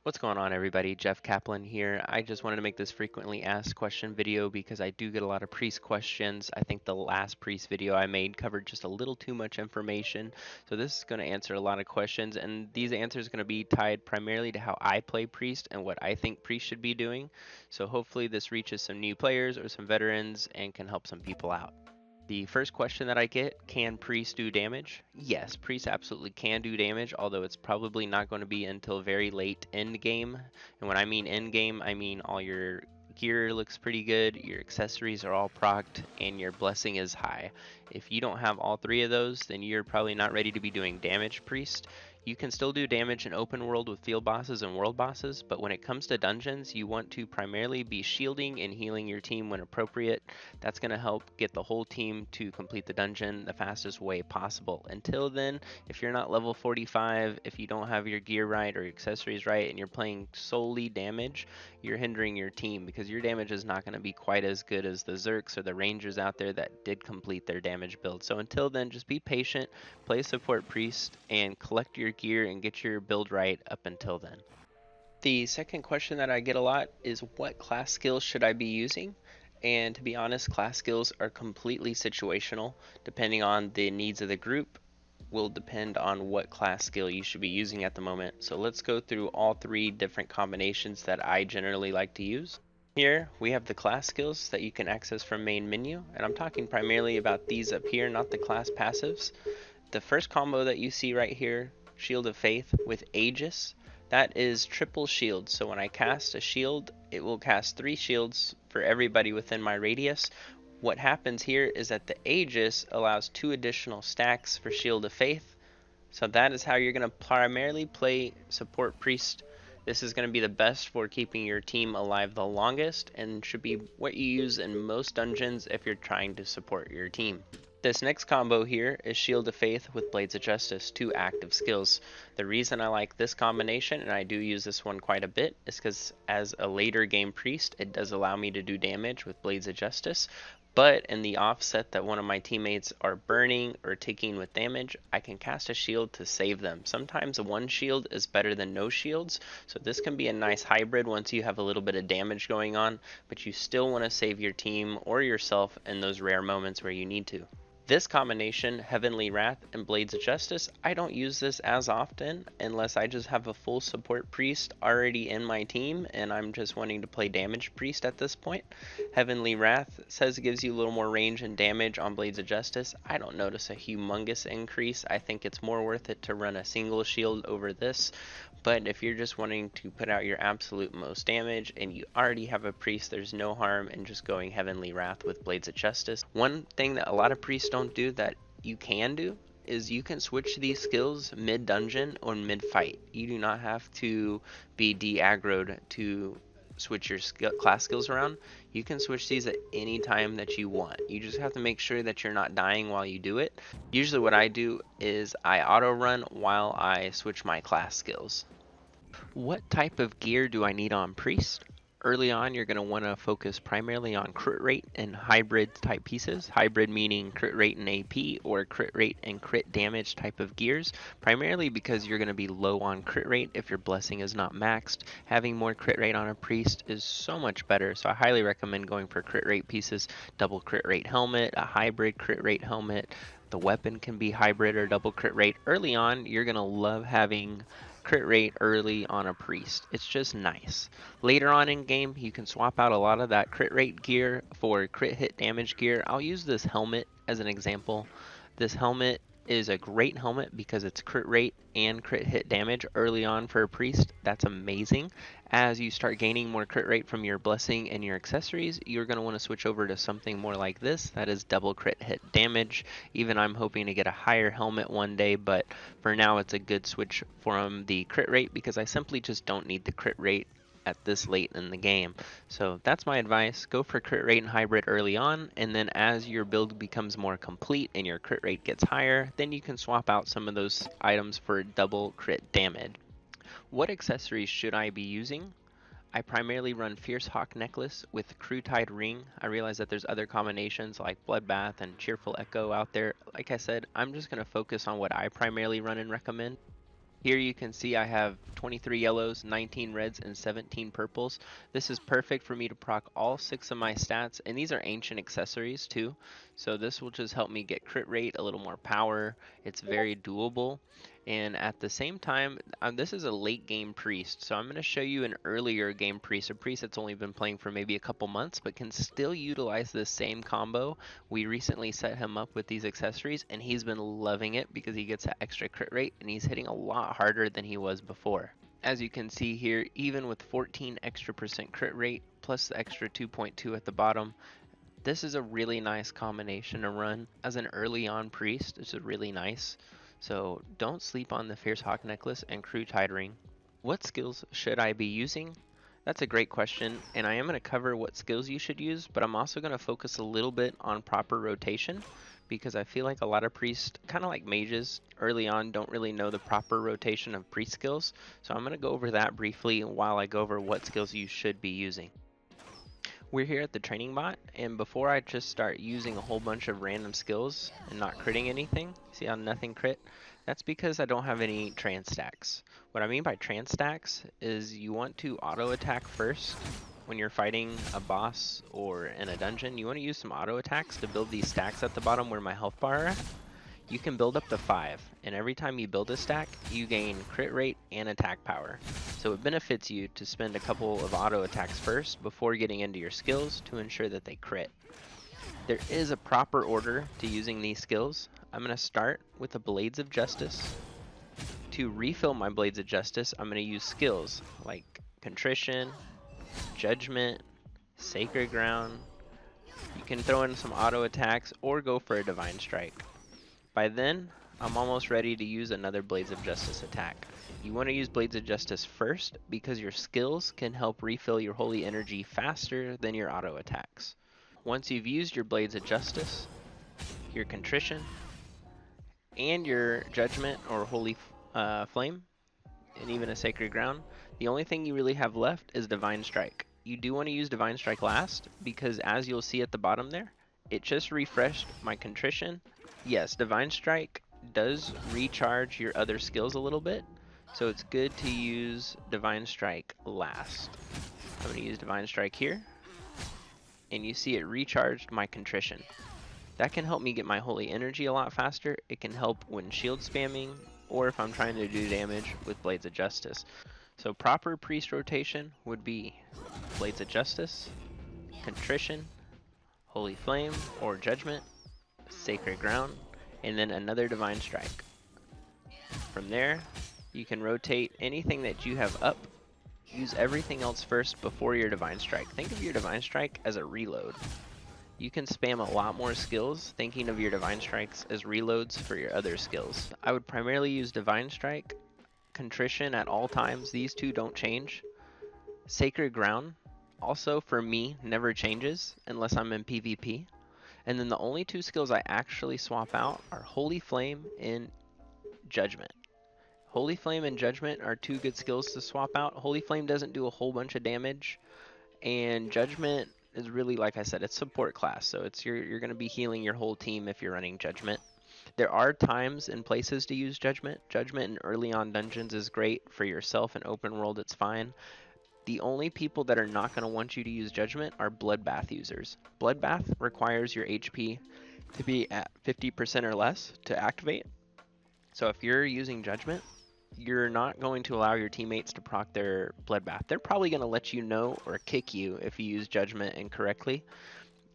What's going on, everybody? Jeff Kaplan here. I just wanted to make this frequently asked question video because I do get a lot of priest questions. I think the last priest video I made covered just a little too much information. So this is going to answer a lot of questions, and these answers are going to be tied primarily to how I play priest and what I think priest should be doing. So hopefully this reaches some new players or some veterans and can help some people out. The first question that I get, can Priest do damage? Yes, Priest absolutely can do damage, although it's probably not going to be until very late end game. And when I mean end game, I mean all your gear looks pretty good, your accessories are all procced, and your blessing is high. If you don't have all three of those, then you're probably not ready to be doing damage, Priest. You can still do damage in open world with field bosses and world bosses, but when it comes to dungeons, you want to primarily be shielding and healing your team when appropriate. That's going to help get the whole team to complete the dungeon the fastest way possible. Until then, if you're not level 45, if you don't have your gear right or accessories right, and you're playing solely damage, you're hindering your team because your damage is not going to be quite as good as the Zerks or the Rangers out there that did complete their damage build. So until then, just be patient, play support priest, and collect your gear and get your build right up until then. The second question that I get a lot is what class skills should I be using? And to be honest, class skills are completely situational. Depending on the needs of the group, will depend on what class skill you should be using at the moment. So let's go through all three different combinations that I generally like to use. Here we have the class skills that you can access from main menu, and I'm talking primarily about these up here, not the class passives. The first combo that you see right here, Shield of Faith with Aegis, that is triple shield. So when I cast a shield, it will cast 3 shields for everybody within my radius. What happens here is that the Aegis allows 2 additional stacks for Shield of Faith. So that is how you're going to primarily play support priest. This is going to be the best for keeping your team alive the longest and should be what you use in most dungeons if you're trying to support your team. This next combo here is Shield of Faith with Blades of Justice, 2 active skills. The reason I like this combination, and I do use this one quite a bit, is because as a later game priest, it does allow me to do damage with Blades of Justice, but in the offset that one of my teammates are burning or taking with damage, I can cast a shield to save them. Sometimes one shield is better than no shields, so this can be a nice hybrid once you have a little bit of damage going on, but you still want to save your team or yourself in those rare moments where you need to. This combination, Heavenly Wrath and Blades of Justice, I don't use this as often unless I just have a full support priest already in my team and I'm just wanting to play damage priest at this point. Heavenly Wrath says it gives you a little more range and damage on Blades of Justice. I don't notice a humongous increase. I think it's more worth it to run a single shield over this. But if you're just wanting to put out your absolute most damage and you already have a priest, there's no harm in just going Heavenly Wrath with Blades of Justice. One thing that a lot of priests don't do that you can do is you can switch these skills mid-dungeon or mid-fight. You do not have to be de-aggroed to switch your class skills around. You can switch these at any time that you want. You just have to make sure that you're not dying while you do it. Usually what I do is I auto run while I switch my class skills. What type of gear do I need on Priest? Early on, you're going to want to focus primarily on crit rate and hybrid type pieces. Hybrid meaning crit rate and AP, or crit rate and crit damage type of gears, primarily because you're going to be low on crit rate if your blessing is not maxed. Having more crit rate on a priest is so much better, so I highly recommend going for crit rate pieces. Double crit rate helmet, a hybrid crit rate helmet. The weapon can be hybrid or double crit rate. Early on, you're going to love having crit rate early on a priest. It's just nice. Later on in game, you can swap out a lot of that crit rate gear for crit hit damage gear. I'll use this helmet as an example. This helmet is a great helmet because it's crit rate and crit hit damage early on for a priest. That's amazing. As you start gaining more crit rate from your blessing and your accessories, you're going to want to switch over to something more like this. That is double crit hit damage. Even I'm hoping to get a higher helmet one day, but for now it's a good switch from the crit rate because I simply just don't need the crit rate at this late in the game. So that's my advice. Go for crit rate and hybrid early on, and then as your build becomes more complete and your crit rate gets higher, then you can swap out some of those items for double crit damage. What accessories should I be using? I primarily run Fierce Hawk Necklace with Crew Tide Ring. I realize that there's other combinations like Bloodbath and Cheerful Echo out there. Like I said, I'm just going to focus on what I primarily run and recommend. Here you can see I have 23 yellows, 19 reds, and 17 purples. This is perfect for me to proc all 6 of my stats, and these are ancient accessories too. So this will just help me get crit rate, a little more power. It's very doable. And at the same time, this is a late game priest. So I'm going to show you an earlier game priest, a priest that's only been playing for maybe a couple months, but can still utilize this same combo. We recently set him up with these accessories, and he's been loving it because he gets that extra crit rate, and he's hitting a lot harder than he was before. As you can see here, even with 14 extra percent crit rate, plus the extra 2.2 at the bottom, this is a really nice combination to run as an early on priest. It's really nice. So don't sleep on the Fierce Hawk Necklace and Crew Tide Ring. What skills should I be using? That's a great question, and I am going to cover what skills you should use, but I'm also going to focus a little bit on proper rotation because I feel like a lot of priests, kind of like mages, early on don't really know the proper rotation of priest skills. So I'm going to go over that briefly while I go over what skills you should be using. We're here at the training bot, and before I just start using a whole bunch of random skills and not critting anything, see how nothing crit? That's because I don't have any trance stacks. What I mean by trance stacks is you want to auto attack first when you're fighting a boss or in a dungeon. You want to use some auto attacks to build these stacks at the bottom where my health bar are at. You can build up to 5, and every time you build a stack, you gain crit rate and attack power. So it benefits you to spend a couple of auto attacks first before getting into your skills to ensure that they crit. There is a proper order to using these skills. I'm going to start with the Blades of Justice. To refill my Blades of Justice, I'm going to use skills like Contrition, Judgment, Sacred Ground. You can throw in some auto attacks or go for a Divine Strike. By then, I'm almost ready to use another Blades of Justice attack. You want to use Blades of Justice first because your skills can help refill your holy energy faster than your auto attacks. Once you've used your Blades of Justice, your Contrition, and your Judgment or Holy Flame, and even a Sacred Ground, the only thing you really have left is Divine Strike. You do want to use Divine Strike last because, as you'll see at the bottom there, it just refreshed my Contrition. Yes, Divine Strike does recharge your other skills a little bit, so it's good to use Divine Strike last. I'm going to use Divine Strike here, and you see it recharged my Contrition. That can help me get my holy energy a lot faster. It can help when shield spamming, or if I'm trying to do damage with Blades of Justice. So proper priest rotation would be Blades of Justice, Contrition, Holy Flame or Judgment, Sacred Ground, and then another Divine Strike. From there, you can rotate anything that you have up. Use everything else first before your Divine Strike. Think of your Divine Strike as a reload. You can spam a lot more skills thinking of your Divine Strikes as reloads for your other skills. I would primarily use Divine Strike, Contrition at all times. These two don't change. Sacred Ground, also for me, never changes unless I'm in PvP. And then the only two skills I actually swap out are Holy Flame and Judgment. Holy Flame and Judgment are two good skills to swap out. Holy Flame doesn't do a whole bunch of damage, and Judgment is really, like I said, it's support class, so it's you're going to be healing your whole team if you're running Judgment. There are times and places to use Judgment. Judgment in early on dungeons is great. For yourself in open world, it's fine. The only people that are not going to want you to use Judgment are Bloodbath users. Bloodbath requires your HP to be at 50% or less to activate. So if you're using Judgment, you're not going to allow your teammates to proc their Bloodbath. They're probably going to let you know or kick you if you use Judgment incorrectly.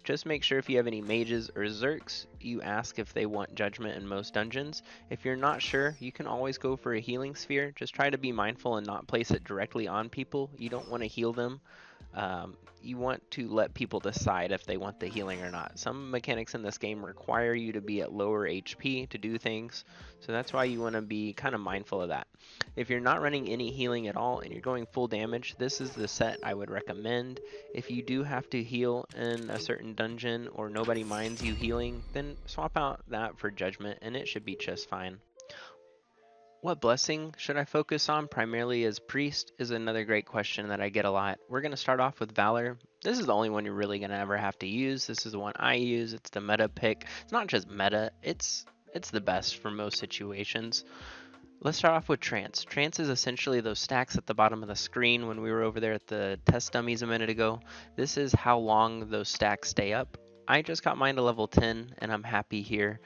Just make sure if you have any mages or zerks, you ask if they want Judgment in most dungeons. If you're not sure, you can always go for a healing sphere. Just try to be mindful and not place it directly on people. You don't want to heal them. You want to let people decide if they want the healing or not. Some mechanics in this game require you to be at lower HP to do things, so that's why you want to be kind of mindful of that. If you're not running any healing at all and you're going full damage, this is the set I would recommend. If you do have to heal in a certain dungeon or nobody minds you healing, then swap out that for Judgment and it should be just fine. What blessing should I focus on primarily as priest is another great question that I get a lot. We're going to start off with Valor. This is the only one you're really going to ever have to use. This is the one I use. It's the meta pick. It's not just meta, it's the best for most situations. Let's start off with trance. Trance is essentially those stacks at the bottom of the screen when we were over there at the test dummies a minute ago. This is how long those stacks stay up. I just got mine to level 10 and I'm happy here.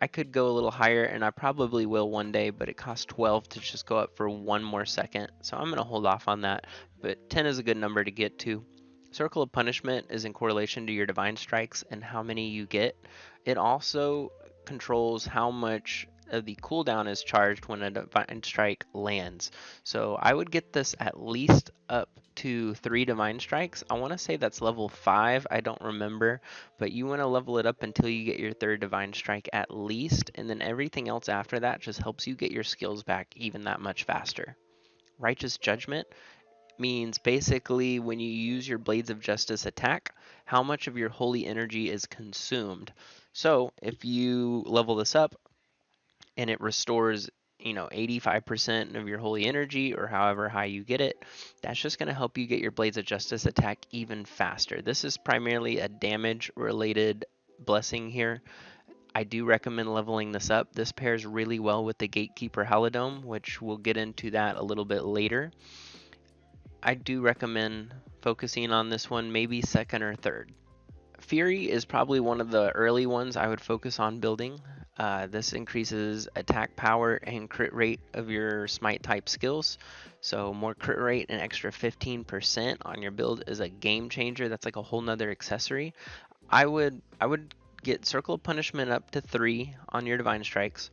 I could go a little higher, and I probably will one day, but it costs 12 to just go up for one more second, so I'm going to hold off on that, but 10 is a good number to get to. Circle of Punishment is in correlation to your Divine Strikes and how many you get. It also controls how much of the cooldown is charged when a Divine Strike lands. So I would get this at least up to 3 Divine Strikes. I want to say that's level 5, I don't remember, but you want to level it up until you get your 3rd Divine Strike at least, and then everything else after that just helps you get your skills back even that much faster. Righteous Judgment means basically when you use your Blades of Justice attack, how much of your holy energy is consumed. So if you level this up and it restores 85% of your holy energy or however high you get it, that's just going to help you get your Blades of Justice attack even faster. This is primarily a damage related blessing here. I do recommend leveling this up. This pairs really well with the Gatekeeper halidom, which we'll get into that a little bit later. I do recommend focusing on this one, maybe 2nd or 3rd. Fury is probably one of the early ones I would focus on building. This increases attack power and crit rate of your smite type skills. So more crit rate, an extra 15% on your build is a game changer. That's like a whole nother accessory. I would get Circle of Punishment up to 3 on your Divine Strikes.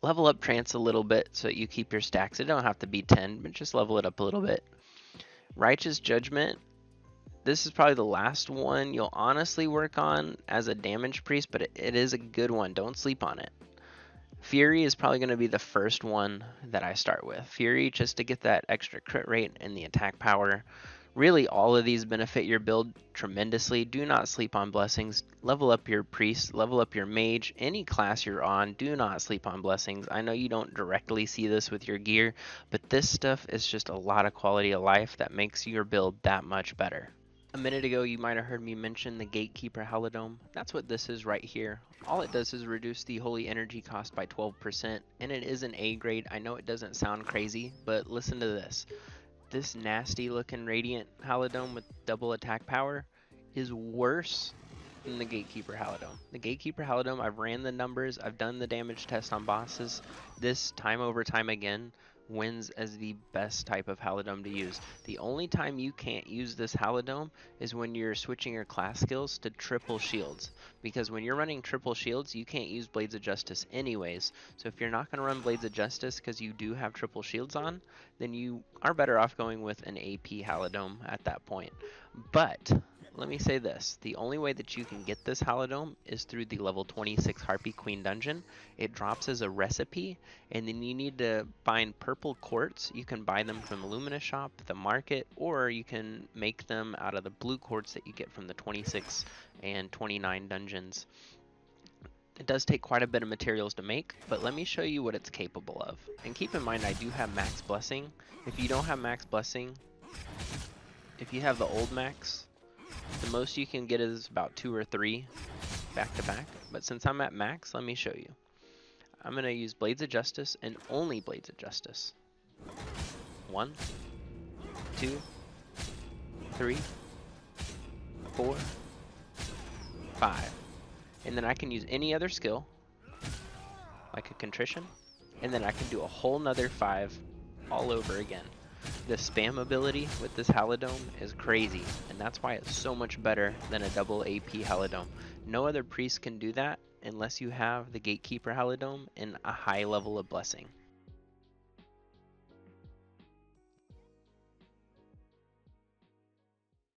Level up Trance a little bit so that you keep your stacks. It don't have to be 10, but just level it up a little bit. Righteous Judgment, this is probably the last one you'll honestly work on as a damage priest, but it is a good one. Don't sleep on it. Fury is probably going to be the first one that I start with. Fury, just to get that extra crit rate and the attack power. Really, all of these benefit your build tremendously. Do not sleep on blessings. Level up your priest, level up your mage, any class you're on. Do not sleep on blessings. I know you don't directly see this with your gear, but this stuff is just a lot of quality of life that makes your build that much better. A minute ago, you might have heard me mention the Gatekeeper halidom. That's what this is right here. All it does is reduce the holy energy cost by 12%, and it is an A grade. I know it doesn't sound crazy, but listen to this. This nasty looking Radiant halidom with double attack power is worse than the Gatekeeper halidom. The Gatekeeper halidom, I've ran the numbers, I've done the damage test on bosses. This time over time again wins as the best type of halidom to use. The only time you can't use this halidom is when you're switching your class skills to triple shields, because when you're running triple shields you can't use Blades of Justice anyways. So if you're not going to run Blades of Justice because you do have triple shields on, then you are better off going with an AP halidom at that point. But let me say this, the only way that you can get this halidom is through the level 26 Harpy Queen dungeon. It drops as a recipe, and then you need to find purple quartz. You can buy them from the Lumina shop, the market, or you can make them out of the blue quartz that you get from the 26 and 29 dungeons. It does take quite a bit of materials to make, but let me show you what it's capable of. And keep in mind, I do have max blessing. If you don't have max blessing, if you have the old max, the most you can get is about 2 or 3 back to back. But since I'm at max, let me show you. I'm going to use Blades of Justice and only Blades of Justice. 1, 2, 3, 4, 5. And then I can use any other skill, like a Contrition, and then I can do a whole nother 5 all over again. The spam ability with this halidom is crazy, and that's why it's so much better than a double AP halidom. No other priest can do that unless you have the Gatekeeper halidom and a high level of blessing.